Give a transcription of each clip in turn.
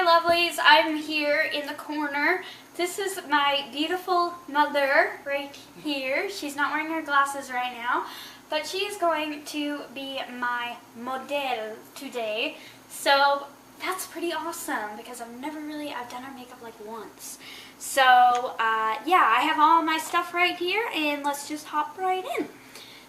lovelies, I'm here in the corner. This is my beautiful mother right here. She's not wearing her glasses right now, but she is going to be my model today. So that's pretty awesome because I've done her makeup like once. So yeah, I have all my stuff right here and let's just hop right in.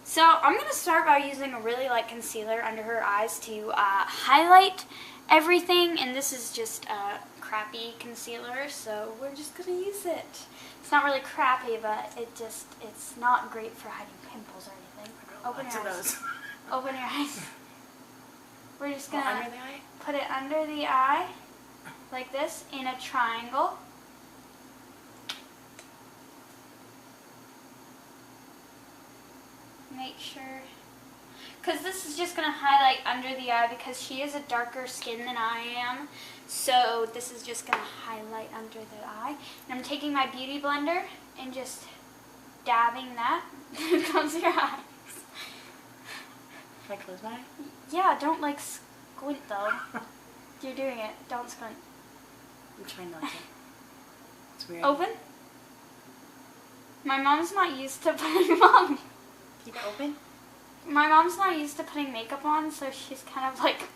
So I'm going to start by using a really light concealer under her eyes to highlight everything, and this is just a crappy concealer, so we're just going to use it. It's not really crappy, but it's not great for hiding pimples or anything. Open your eyes. Open your eyes. We're just going to put it under the eye, like this, in a triangle. Make sure, because this is just going to highlight under the eye because she is a darker skin than I am. So this is just going to highlight under the eye. And I'm taking my beauty blender and just dabbing that. Close your eyes. Can I close my eye? Yeah, don't like squint though. You're doing it. Don't squint. I'm trying not to. It's weird. Open? My mom's not used to putting Mom. Keep it open? My mom's not used to putting makeup on, so she's kind of like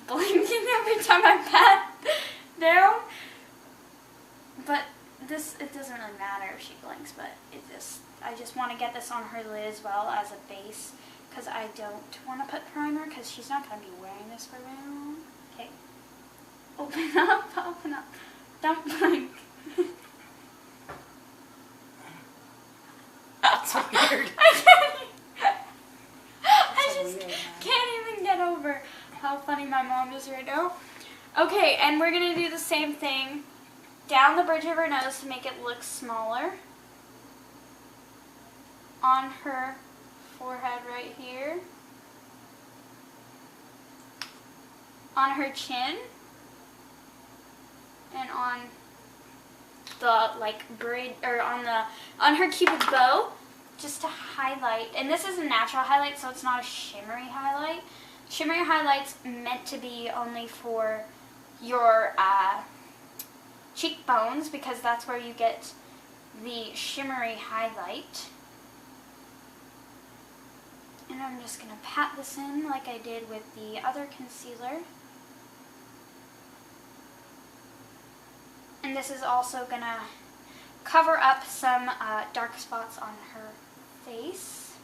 blinking every time I pat down. But it doesn't really matter if she blinks, but I just want to get this on her lid as well as a base, because I don't want to put primer, because she's not going to be wearing this for very long. Okay. Open up, open up. Don't blink. That's so weird. Can't even get over how funny my mom is right now. Okay, and we're going to do the same thing down the bridge of her nose to make it look smaller. On her forehead right here. On her chin. And on the bridge, or on her cupid's bow, just to highlight. And this is a natural highlight, so it's not a shimmery highlight. Shimmery highlight's meant to be only for your cheekbones, because that's where you get the shimmery highlight. And I'm just going to pat this in like I did with the other concealer. And this is also going to cover up some dark spots on her face.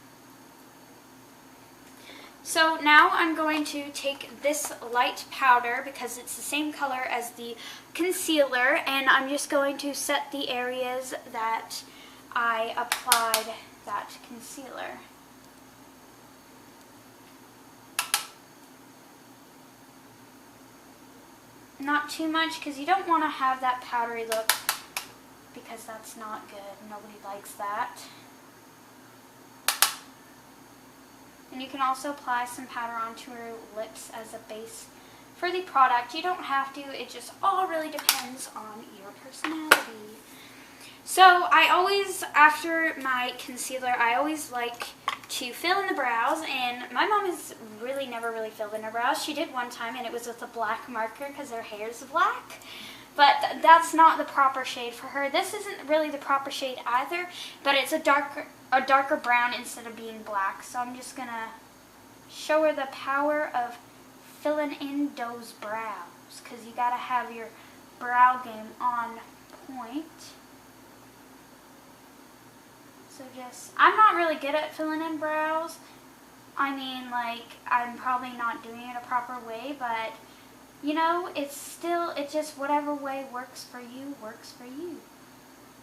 So now I'm going to take this light powder, because it's the same color as the concealer, and I'm just going to set the areas that I applied that concealer. Not too much, because you don't want to have that powdery look, because that's not good. Nobody likes that. And you can also apply some powder onto her lips as a base for the product. You don't have to. It just all really depends on your personality. So I always, after my concealer, I always like to fill in the brows, and my mom has really never really filled in her brows. She did one time, and it was with a black marker because her hair is black. But that's not the proper shade for her. This isn't really the proper shade either, but it's a darker brown instead of being black. So I'm just gonna show her the power of filling in those brows, because you gotta have your brow game on point. So I'm not really good at filling in brows. I mean, I'm probably not doing it a proper way, but you know, it's just whatever way works for you, works for you.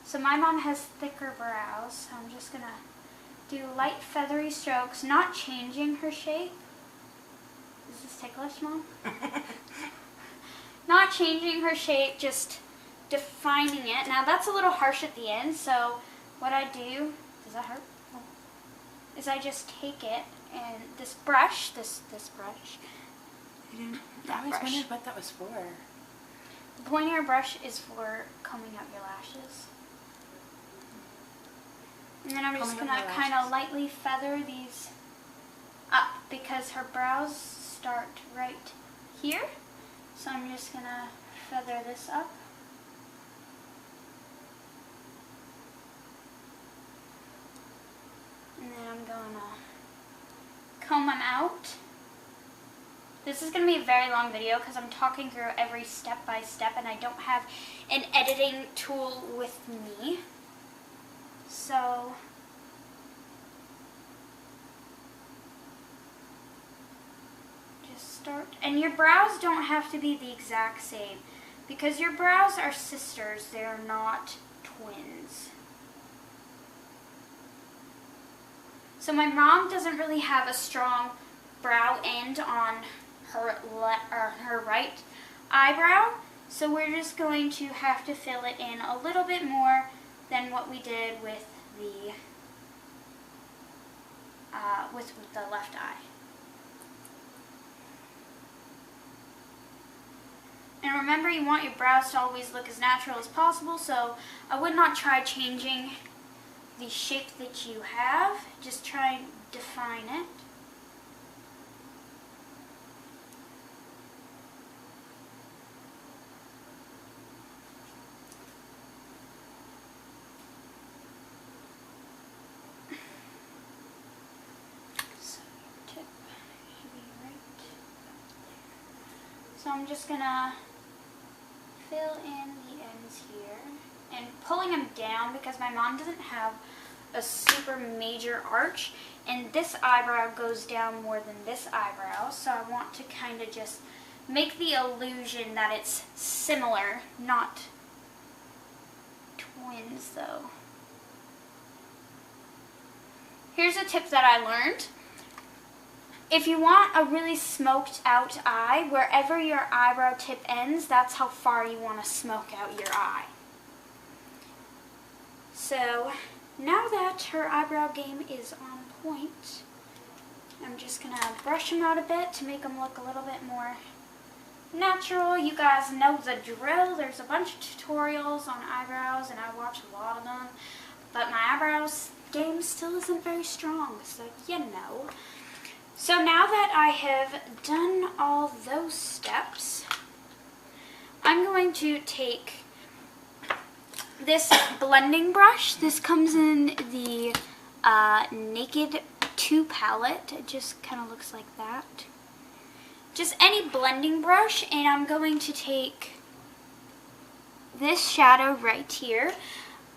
So my mom has thicker brows, so I'm just going to do light feathery strokes, not changing her shape. Is this ticklish, Mom? Not changing her shape, just defining it. Now that's a little harsh at the end, so what I do, does that hurt? Oh. Is I just take it and this brush, this brush, I always wondered what that was for. The pointier brush is for combing out your lashes. And then I'm just going to kind of lightly feather these up, because her brows start right here. So I'm just going to feather this up. And then I'm going to comb them out. This is going to be a very long video because I'm talking through every step by step and I don't have an editing tool with me. So just start. And your brows don't have to be the exact same because your brows are sisters. They're not twins. So my mom doesn't really have a strong brow end on her right eyebrow, so we're just going to have to fill it in a little bit more than what we did with the left eye. And remember, you want your brows to always look as natural as possible, so I would not try changing the shape that you have. Just try and define it. So I'm just gonna fill in the ends here and pulling them down because my mom doesn't have a super major arch and this eyebrow goes down more than this eyebrow, so I want to kind of just make the illusion that it's similar, not twins though. Here's a tip that I learned. If you want a really smoked out eye, wherever your eyebrow tip ends, that's how far you want to smoke out your eye. So now that her eyebrow game is on point, I'm just going to brush them out a bit to make them look a little bit more natural. You guys know the drill. There's a bunch of tutorials on eyebrows and I watch a lot of them, but my eyebrows game still isn't very strong, so you know. So now that I have done all those steps, I'm going to take this blending brush. This comes in the Naked 2 palette. It just kind of looks like that. Just any blending brush, and I'm going to take this shadow right here.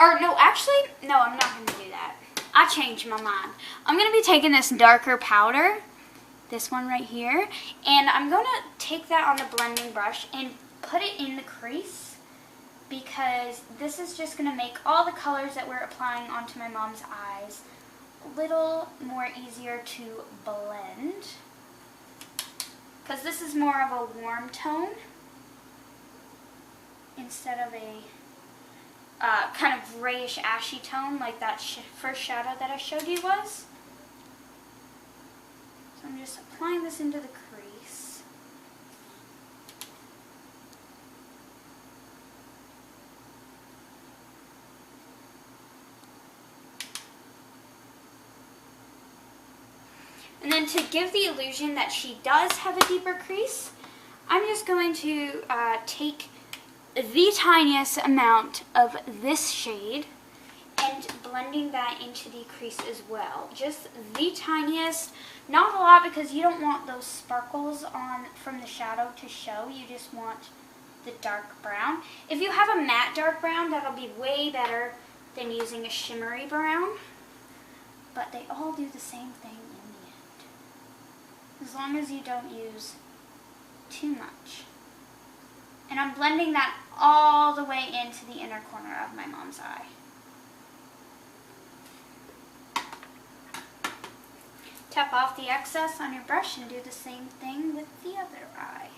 Or no, actually, no, I'm not going to do that. I changed my mind. I'm going to be taking this darker powder, this one right here, and I'm going to take that on the blending brush and put it in the crease because this is just going to make all the colors that we're applying onto my mom's eyes a little more easier to blend because this is more of a warm tone instead of a kind of grayish ashy tone like that first shadow that I showed you was. So I'm just applying this into the crease. And then to give the illusion that she does have a deeper crease, I'm just going to take the tiniest amount of this shade and blending that into the crease as well. Just the tiniest, not a lot because you don't want those sparkles on from the shadow to show. You just want the dark brown. If you have a matte dark brown, that'll be way better than using a shimmery brown. But they all do the same thing in the end. As long as you don't use too much. And I'm blending that all the way into the inner corner of my mom's eye. Tap off the excess on your brush and do the same thing with the other eye.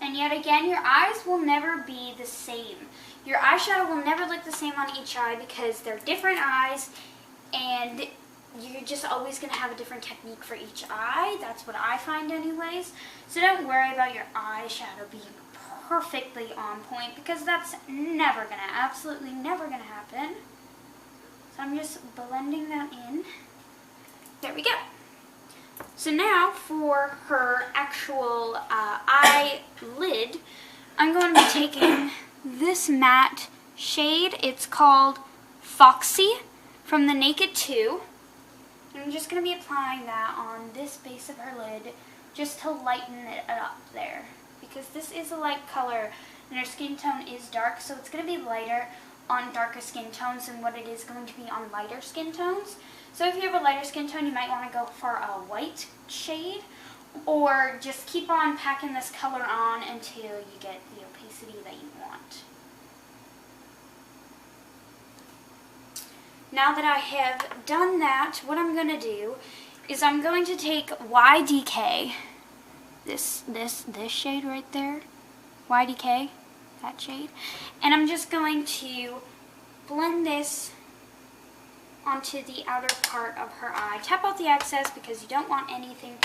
And yet again, your eyes will never be the same. Your eyeshadow will never look the same on each eye because they're different eyes and you're just always going to have a different technique for each eye. That's what I find anyways. So don't worry about your eyeshadow being perfectly on point because that's never going to, absolutely never going to happen. So I'm just blending that in. There we go. So now for her actual eyelid, I'm going to be taking this matte shade. It's called Foxy from the Naked 2. And I'm just going to be applying that on this base of her lid just to lighten it up there. Because this is a light color and her skin tone is dark, so it's going to be lighter on darker skin tones than what it is going to be on lighter skin tones. So if you have a lighter skin tone, you might want to go for a white shade, or just keep on packing this color on until you get the opacity that you want. Now that I have done that, what I'm going to do is I'm going to take YDK, this shade right there, YDK, that shade, and I'm just going to blend this onto the outer part of her eye. Tap out the excess because you don't want anything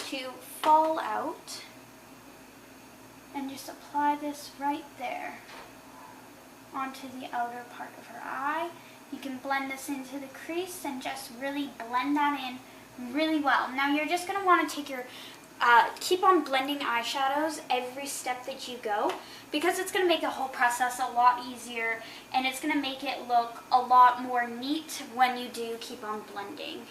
to fall out. And just apply this right there onto the outer part of her eye. You can blend this into the crease and just really blend that in really well. Now you're just going to want to take your keep on blending eyeshadows every step that you go, because it's going to make the whole process a lot easier and it's going to make it look a lot more neat when you do keep on blending.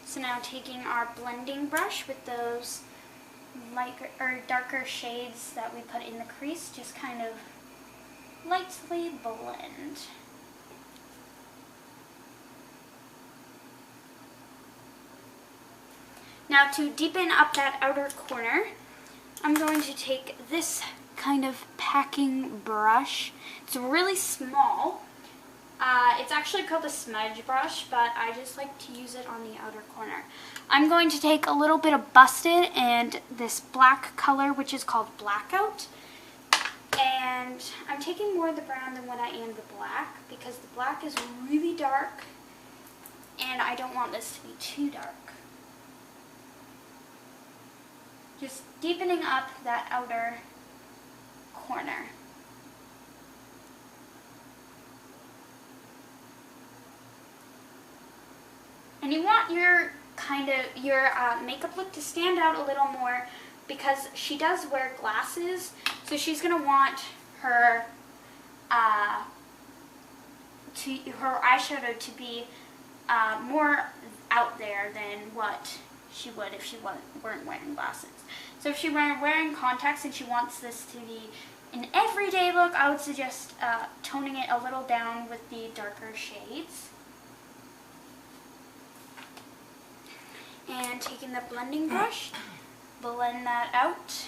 So now taking our blending brush with those lighter or darker shades that we put in the crease, just kind of lightly blend. Now to deepen up that outer corner, I'm going to take this kind of packing brush. It's really small. It's actually called a smudge brush, but I just like to use it on the outer corner. I'm going to take a little bit of Busted and this black color, which is called Blackout. And I'm taking more of the brown than what I am the black, because the black is really dark and I don't want this to be too dark. Just deepening up that outer corner. And you want your makeup look to stand out a little more, because she does wear glasses, so she's going to want her eyeshadow to be more out there than what she would if she weren't wearing glasses. So if she were wearing contacts and she wants this to be an everyday look, I would suggest toning it a little down with the darker shades. And taking the blending brush, blend that out.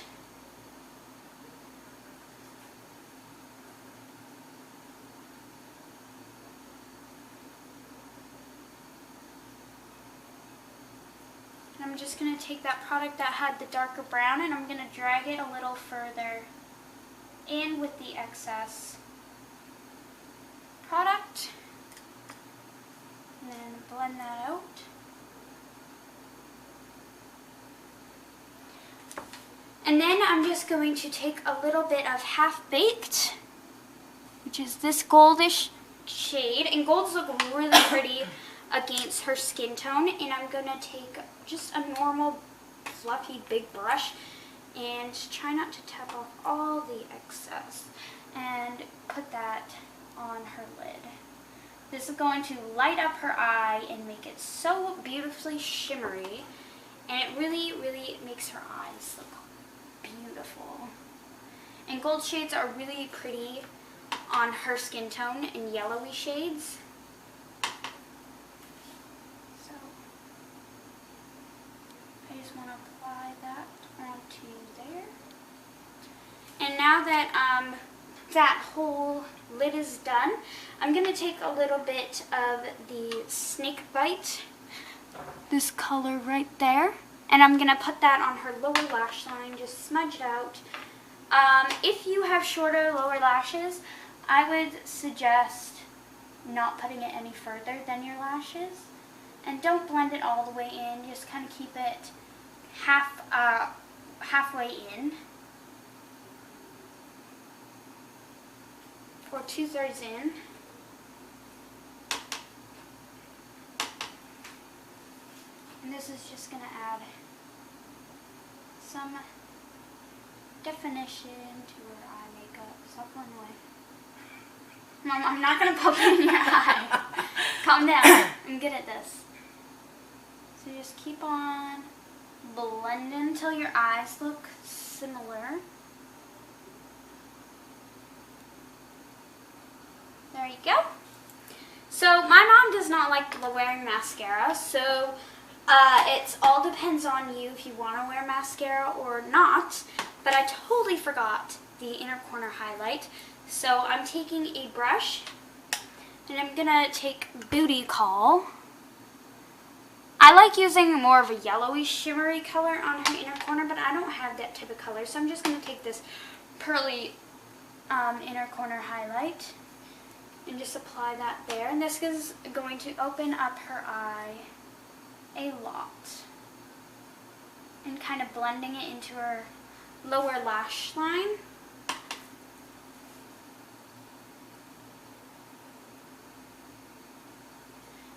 And I'm just going to take that product that had the darker brown and I'm going to drag it a little further in with the excess product. And then blend that out. And then I'm just going to take a little bit of Half Baked, which is this goldish shade. And golds look really pretty against her skin tone. And I'm going to take just a normal fluffy big brush and try not to tap off all the excess and put that on her lid. This is going to light up her eye and make it so beautifully shimmery. And it really, really makes her eyes look beautiful. And gold shades are really pretty on her skin tone in yellowy shades. So I just want to apply that onto there. And now that that whole lid is done, I'm going to take a little bit of the Snake Bite, this color right there. And I'm going to put that on her lower lash line, just smudge it out. If you have shorter lower lashes, I would suggest not putting it any further than your lashes. And don't blend it all the way in, just kind of keep it halfway in. Or 2/3 in. And this is just going to add some definition to her eye makeup. Stop going away. Mom, I'm not going to poke it in your eye. Calm down. I'm good at this. So just keep on blending until your eyes look similar. There you go. So my mom does not like wearing mascara, so it all depends on you if you want to wear mascara or not. But I totally forgot the inner corner highlight. So I'm taking a brush and I'm gonna take Booty Call. I like using more of a yellowy shimmery color on her inner corner, but I don't have that type of color. So I'm just gonna take this pearly inner corner highlight and just apply that there. And this is going to open up her eye a lot. And kind of blending it into her lower lash line.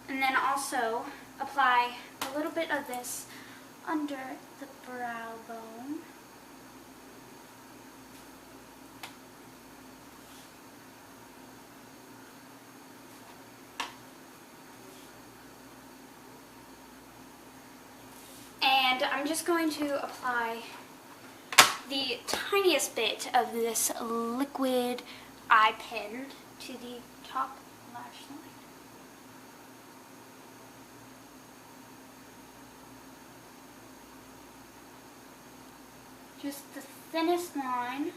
And then also apply a little bit of this under the brow bone. And I'm just going to apply the tiniest bit of this liquid eye pin to the top lash line. Just the thinnest line.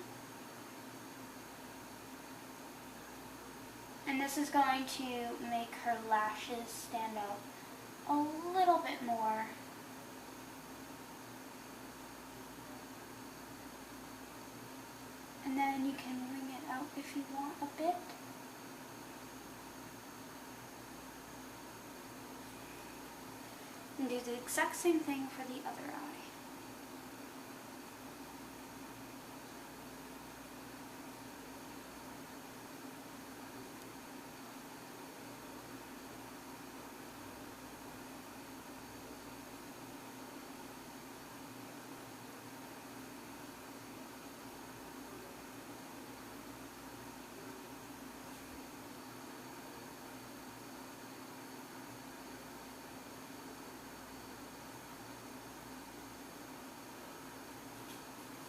And this is going to make her lashes stand out a little bit more. And then you can wing it out if you want a bit. And do the exact same thing for the other eye.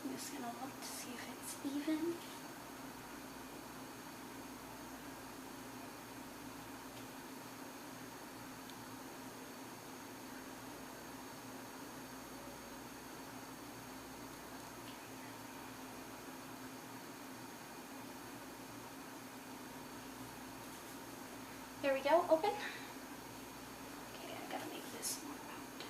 I'm just going to look to see if it's even. There we go, open. Okay, I gotta make this more round.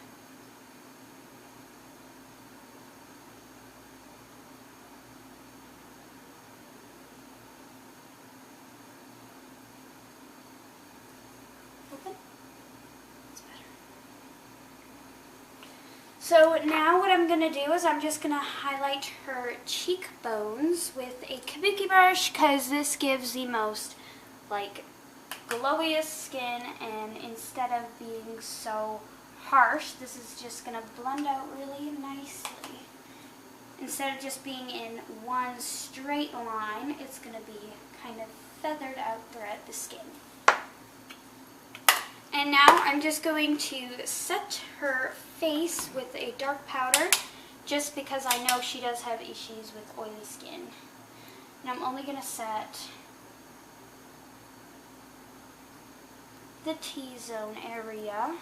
Open. That's better. So now what I'm gonna do is I'm just gonna highlight her cheekbones with a kabuki brush because this gives the most like glowiest skin, and instead of being so harsh, this is just going to blend out really nicely. Instead of just being in one straight line, it's going to be kind of feathered out throughout the skin. And now I'm just going to set her face with a dark powder, just because I know she does have issues with oily skin. And I'm only going to set the T-zone area,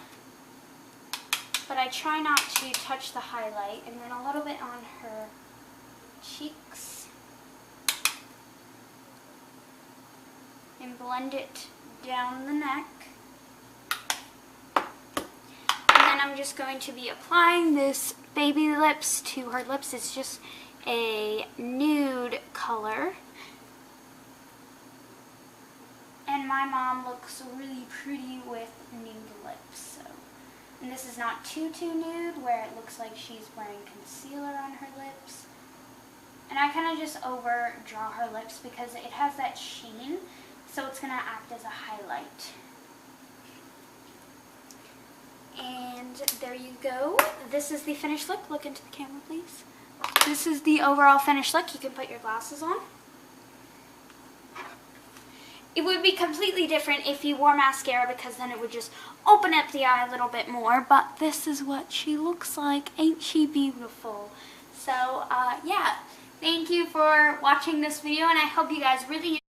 but I try not to touch the highlight, and then a little bit on her cheeks, and blend it down the neck. And then I'm just going to be applying this Baby Lips to her lips. It's just a nude color. And my mom looks really pretty with nude lips. So. And this is not too nude, where it looks like she's wearing concealer on her lips. And I kind of just overdraw her lips because it has that sheen, so it's going to act as a highlight. And there you go. This is the finished look. Look into the camera, please. This is the overall finished look. You can put your glasses on. It would be completely different if you wore mascara because then it would just open up the eye a little bit more. But this is what she looks like. Ain't she beautiful? So, yeah. Thank you for watching this video, and I hope you guys really